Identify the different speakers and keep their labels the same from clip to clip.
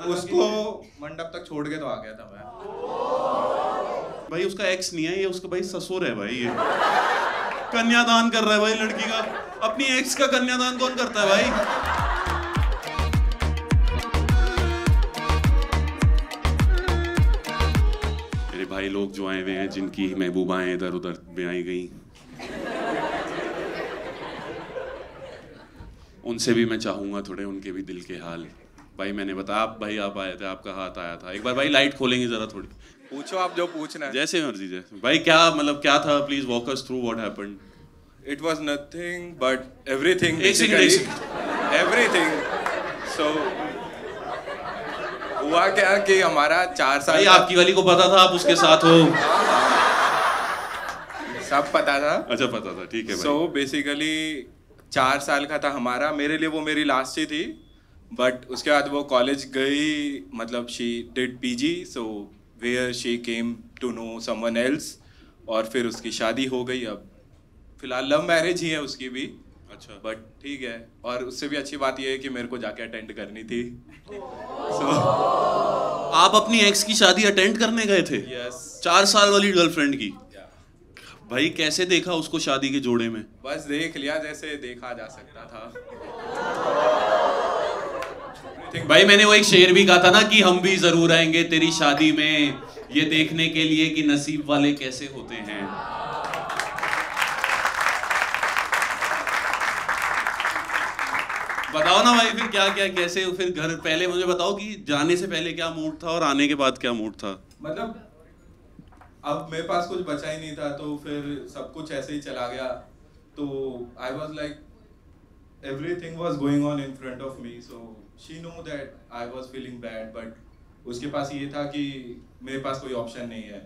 Speaker 1: उसको मंडप तक छोड़ के तो आ गया था मैं।
Speaker 2: भाई उसका एक्स नहीं है ये, उसका भाई ससुर है भाई ये। कन्यादान कर रहा है भाई लड़की का। अपनी एक्स का कन्यादान कौन करता है भाई? मेरे भाई लोग जो आए हुए हैं, जिनकी महबूबाएं इधर उधर में आई गई, उनसे भी मैं चाहूंगा थोड़े उनके भी दिल के हाल। भाई मैंने बताया, आप भाई आप आए थे, आपका हाथ आया था। एक बार भाई लाइट खोलेंगे जरा थोड़ी?
Speaker 1: पूछो आप जो पूछना है।
Speaker 2: जैसे मर्जी जैसे। भाई क्या मतलब क्या था? Please walk us through what happened.
Speaker 1: It was nothing but everything.
Speaker 2: एक सेकंड।
Speaker 1: Everything. So हुआ क्या कि हमारा 4 साल।
Speaker 2: भाई आपकी वाली को पता था आप उसके साथ हो?
Speaker 1: सब पता था।
Speaker 2: अच्छा पता था, ठीक है भाई।
Speaker 1: So basically 4 साल का था हमारा। मेरे लिए वो मेरी लास्ट ही थी, बट उसके बाद वो कॉलेज गई, मतलब she did PG, so where she came to know someone else, और फिर उसकी शादी हो गई। अब फिलहाल लव मैरिज ही है उसकी भी।
Speaker 2: अच्छा
Speaker 1: बट ठीक है। और उससे भी अच्छी बात यह है कि मेरे को जाके अटेंड करनी थी।
Speaker 2: आप अपनी एक्स की शादी अटेंड करने गए थे?
Speaker 1: यस।
Speaker 2: 4 साल वाली गर्लफ्रेंड की? भाई कैसे देखा उसको शादी के जोड़े में?
Speaker 1: बस देख लिया जैसे देखा जा सकता था।
Speaker 2: भाई मैंने वो एक शेर भी कहा था ना कि हम भी जरूर आएंगे तेरी शादी में, ये देखने के लिए कि नसीब वाले कैसे होते हैं। बताओ ना भाई फिर क्या क्या कैसे फिर घर, पहले मुझे बताओ कि जाने से पहले क्या मूड था और आने के बाद क्या मूड था?
Speaker 1: मतलब अब मेरे पास कुछ बचा ही नहीं था, तो फिर सब कुछ ऐसे ही चला गया। तो I was like everything was going on in front of me, so she knew that I was feeling bad, but उसके पास ये था कि मेरे पास कोई ऑप्शन नहीं है।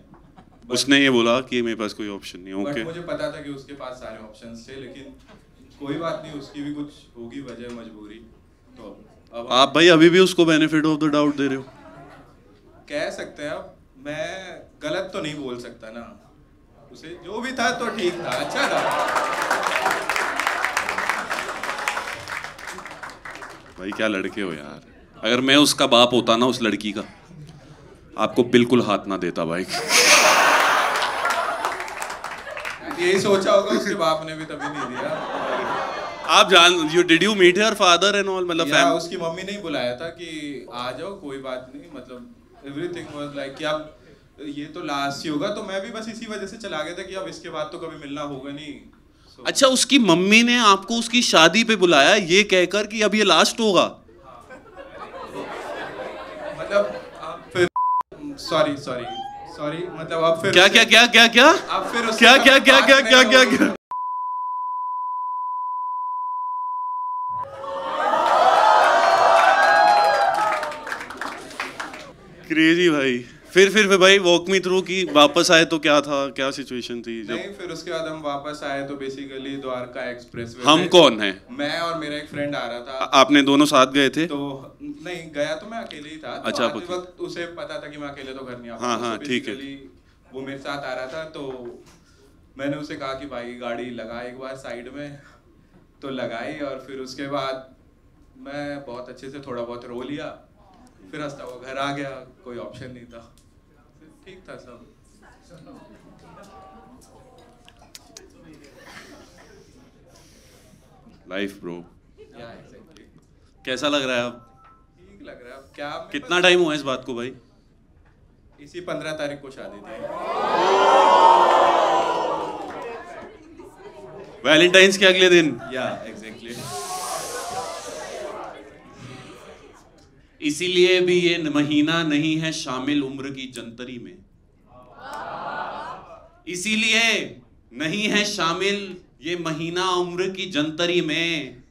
Speaker 2: उसने ये बोला कि मेरे पास कोई ऑप्शन नहीं है।
Speaker 1: ओके। मुझे पता था कि उसके पास सारे ऑप्शंस थे, लेकिन कोई बात नहीं, उसकी भी कुछ होगी वजह, मजबूरी। तो अब
Speaker 2: आप भाई अभी भी उसको बेनिफिट ऑफ द डाउट दे रहे हो?
Speaker 1: कह सकते हैं। अब मैं गलत तो नहीं बोल सकता ना, उसे जो भी था तो ठीक था, अच्छा था।
Speaker 2: भाई क्या लड़के हो यार। अगर मैं उसका बाप होता ना उस लड़की का, आपको बिल्कुल हाथ ना देता भाई।
Speaker 1: यही सोचा होगा उसके बाप ने भी, तभी नहीं दिया।
Speaker 2: आप जान did you meet her father and all? मतलब
Speaker 1: उसकी मम्मी ने ही बुलाया था कि आ जाओ, कोई बात नहीं, मतलब एवरीथिंग वाज लाइक कि अब ये तो लास्ट ही होगा। तो मैं भी बस इसी वजह से चला गया था कि अब इसके बाद तो कभी मिलना होगा नहीं।
Speaker 2: अच्छा, उसकी मम्मी ने आपको उसकी शादी पे बुलाया ये कहकर कि अब ये लास्ट होगा?
Speaker 1: मतलब फिर सॉरी मतलब अब फिर
Speaker 2: क्या क्या क्या क्या क्या
Speaker 1: अब फिर
Speaker 2: क्या क्या क्या क्या क्या क्या क्या क्रेजी भाई। फिर भाई वॉक मी थ्रू कि वापस आए तो क्या था, क्या सिचुएशन थी जब?
Speaker 1: नहीं, फिर उसके बाद हम वापस आए तो बेसिकली द्वारका एक्सप्रेस वे।
Speaker 2: हम कौन है?
Speaker 1: मैं और मेरा एक फ्रेंड आ रहा था।
Speaker 2: आपने दोनों साथ गए थे?
Speaker 1: तो नहीं, गया तो मैं अकेले ही था।
Speaker 2: अच्छा,
Speaker 1: तो आते वक्त उसे पता था कि मैं अकेले तो घर नहीं आ
Speaker 2: हाँ हाँ ठीक है।
Speaker 1: वो मेरे साथ आ रहा था, तो मैंने उसे कहा कि भाई गाड़ी लगा एक बार साइड में, तो लगाई। और फिर उसके बाद मैं बहुत अच्छे से थोड़ा बहुत रो लिया, फिर हंसता हुआ घर आ गया। कोई ऑप्शन नहीं था, ठीक था सब।
Speaker 2: Life bro.
Speaker 1: exactly.
Speaker 2: कैसा लग रहा है अब?
Speaker 1: ठीक लग रहा है। अब क्या
Speaker 2: कितना टाइम हुआ इस बात को भाई?
Speaker 1: इसी 15 तारीख को शादी थी।
Speaker 2: वैलेंटाइंस के अगले दिन?
Speaker 1: या एग्जैक्टली।
Speaker 2: इसीलिए भी ये महीना नहीं है शामिल उम्र की जंतरी में, इसीलिए नहीं है शामिल ये महीना उम्र की जंतरी में।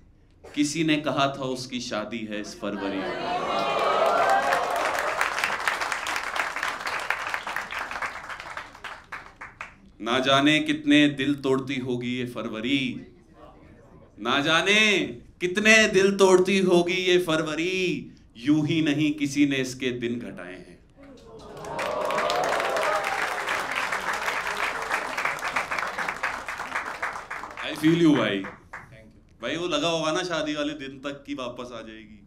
Speaker 2: किसी ने कहा था उसकी शादी है इस फरवरी में। ना जाने कितने दिल तोड़ती होगी ये फरवरी, ना जाने कितने दिल तोड़ती होगी ये फरवरी। यूं ही नहीं किसी ने इसके दिन घटाए हैं। आई फील यू भाई।
Speaker 1: थैंक यू
Speaker 2: भाई वो लगा होगा ना शादी वाले दिन तक कि वापस आ जाएगी।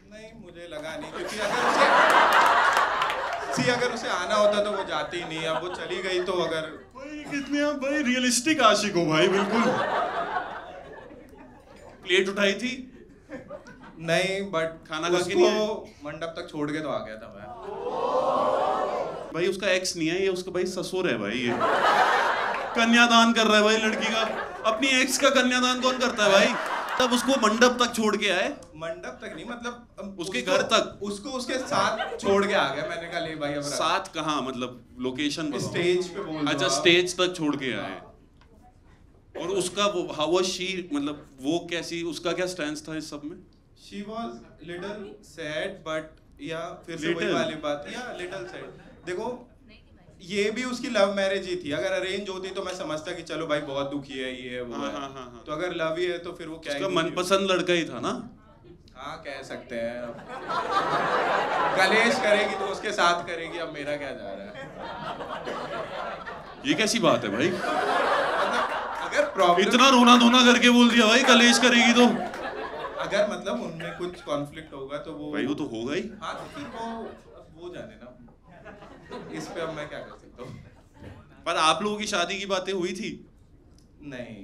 Speaker 1: नहीं, मुझे लगा नहीं, क्योंकि अगर उसे आना होता तो वो जाती नहीं, अब वो चली गई तो अगर
Speaker 2: भाई कितने आप भाई रियलिस्टिक आशिक हो भाई, बिल्कुल। प्लेट उठाई थी?
Speaker 1: नहीं, बट
Speaker 2: खाना खा के नहीं आए?
Speaker 1: मंडप तक छोड़ के तो आ गया था मैं।
Speaker 2: भाई उसका एक्स नहीं है ये, उसका भाई ससुर है भाई ये। कन्यादान कर रहा है भाई लड़की का, अपनी एक्स का कन्यादान कौन करता है भाई? तब उसको मंडप तक छोड़ के आए?
Speaker 1: मंडप तक नहीं, मतलब
Speaker 2: उसके घर तक?
Speaker 1: उसको उसके साथ छोड़ के आ गया। मैंने कहा ले भाई अब
Speaker 2: साथ कहाँ, मतलब लोकेशन?
Speaker 1: स्टेज पे बोल।
Speaker 2: अच्छा, स्टेज तक छोड़ के आए। और उसका वो हाउ वाज शी, मतलब वो कैसी, उसका क्या स्टैंड था इस सब में?
Speaker 1: She was little sad, but या फिर से वही वाली बात, या लिटिल सैड। देखो, ये भी उसकी लव मैरिज ही थी। अगर अरेंज होती तो मैं समझता कि चलो भाई बहुत दुखी है, ये है वो है। तो अगर लव ही है तो फिर वो क्या,
Speaker 2: उसका मनपसंद लड़का ही था ना?
Speaker 1: हाँ, कह सकते हैं। कलेश करेगी तो उसके साथ करेगी, अब मेरा क्या जा रहा है?
Speaker 2: ये कैसी बात है भाई?
Speaker 1: मतलब अगर प्रॉब्लम,
Speaker 2: इतना रोना धोना करके बोल दिया भाई कलेश करेगी तो?
Speaker 1: अगर मतलब उनमें कुछ कॉन्फ्लिक्ट होगा तो वो
Speaker 2: भाई वो तो होगा ही।
Speaker 1: हाँ, तो फिर वो जाने ना, इस पे अब मैं क्या कर सकता हूँ।
Speaker 2: पर आप लोगों की शादी की बातें हुई थी?
Speaker 1: नहीं,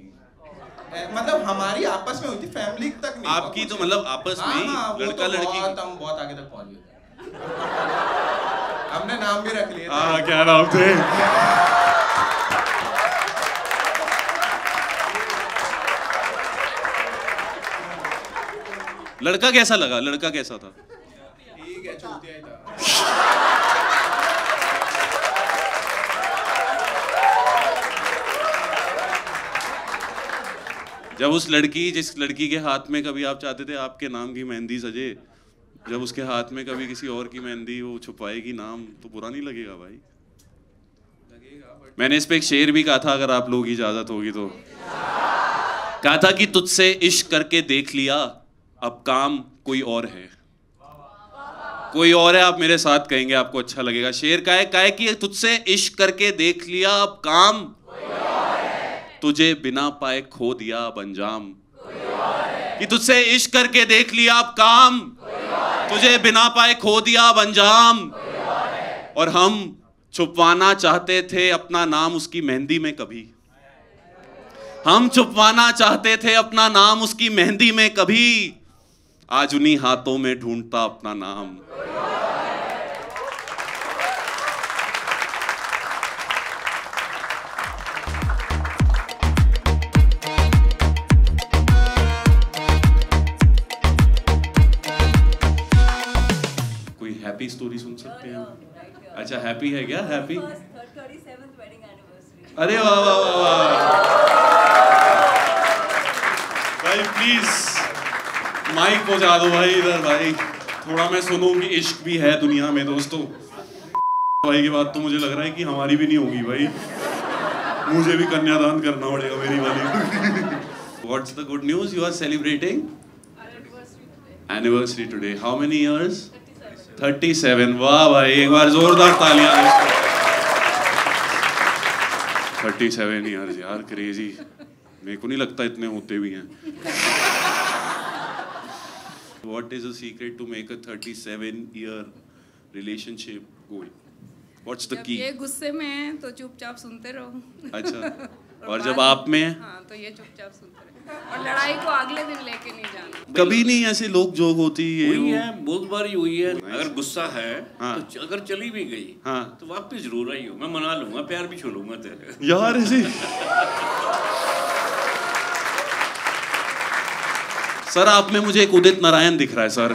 Speaker 1: मतलब हमारी आपस में हुई थी, फैमिली तक नहीं।
Speaker 2: आपकी तो मतलब आपस में ही? लड़का लड़की?
Speaker 1: हम बहुत आगे तक पहुंच गए। हमने नाम भी रख लिए।
Speaker 2: हाँ, क्या नाम थे? लड़का कैसा लगा? लड़का कैसा था?
Speaker 1: ठीक है, चूतिया ही था।
Speaker 2: जब उस लड़की, जिस लड़की के हाथ में कभी आप चाहते थे आपके नाम की मेहंदी सजे, जब उसके हाथ में कभी किसी और की मेहंदी वो छुपाएगी नाम, तो बुरा नहीं लगेगा भाई?
Speaker 1: लगेगा।
Speaker 2: मैंने इस पे एक शेर भी कहा था, अगर आप लोगों की इजाजत होगी तो। कहा था कि तुझसे इश्क करके देख लिया, अब काम कोई और है। कोई और है, आप मेरे साथ कहेंगे, आपको अच्छा लगेगा। शेर का है कि तुझसे इश्क करके देख लिया, अब काम तुझे बिना पाए खो दिया अब अंजाम। कि तुझसे इश्क करके देख लिया, अब काम तुझे बिना पाए खो दिया अब अंजाम। और हम छुपवाना चाहते थे अपना नाम उसकी मेहंदी में कभी, हम छुपवाना चाहते थे अपना नाम उसकी मेहंदी में कभी, आज उन्हीं हाथों में ढूंढता अपना नाम। कोई हैप्पी स्टोरी सुन सकते हैं? अच्छा, हैप्पी है क्या? हैप्पी? अरे वाह वाह वाह वाह भाई, प्लीज माइक पहुंचा दो भाई इधर भाई, थोड़ा मैं सुनूं कि इश्क भी है दुनिया में दोस्तों। भाई की बात तो मुझे लग रहा है कि हमारी भी नहीं होगी भाई, मुझे भी कन्यादान करना पड़ेगा मेरी वाली। What's the good news? You are celebrating anniversary today. How many years? 37. वाह भाई, एक बार जोरदार तालियां दोस्तों। 37 years यार, क्रेजी। मेरे को नहीं लगता इतने होते भी हैं। What is the secret to make a 37-year relationship going? What's the key?
Speaker 3: ये गुस्से में है तो चुपचाप सुनते रहो।
Speaker 2: अच्छा, और जब आप में है?
Speaker 3: हाँ, तो ये चुपचाप सुनते रहो और लड़ाई को अगले दिन लेके नहीं जाना।
Speaker 2: कभी नहीं ऐसे लोग जोक होती है?
Speaker 4: हुई है, बहुत बार हुई है। अगर गुस्सा है
Speaker 2: हाँ।
Speaker 4: तो अगर चली भी गई
Speaker 2: हाँ।
Speaker 4: तो वापस जरूर आई हो, मैं मना लूंगा, प्यार भी छोड़ूंगा तेरे।
Speaker 2: यार ऐसे सर, आप में मुझे एक उदित नारायण दिख रहा है सर।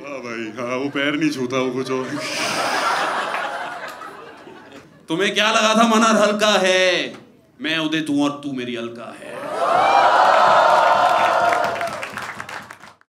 Speaker 2: हाँ भाई, हाँ, वो पैर नहीं छूता, वो कुछ और। तुम्हें क्या लगा था मन हल्का है? मैं उदित हूं और तू मेरी अलका है।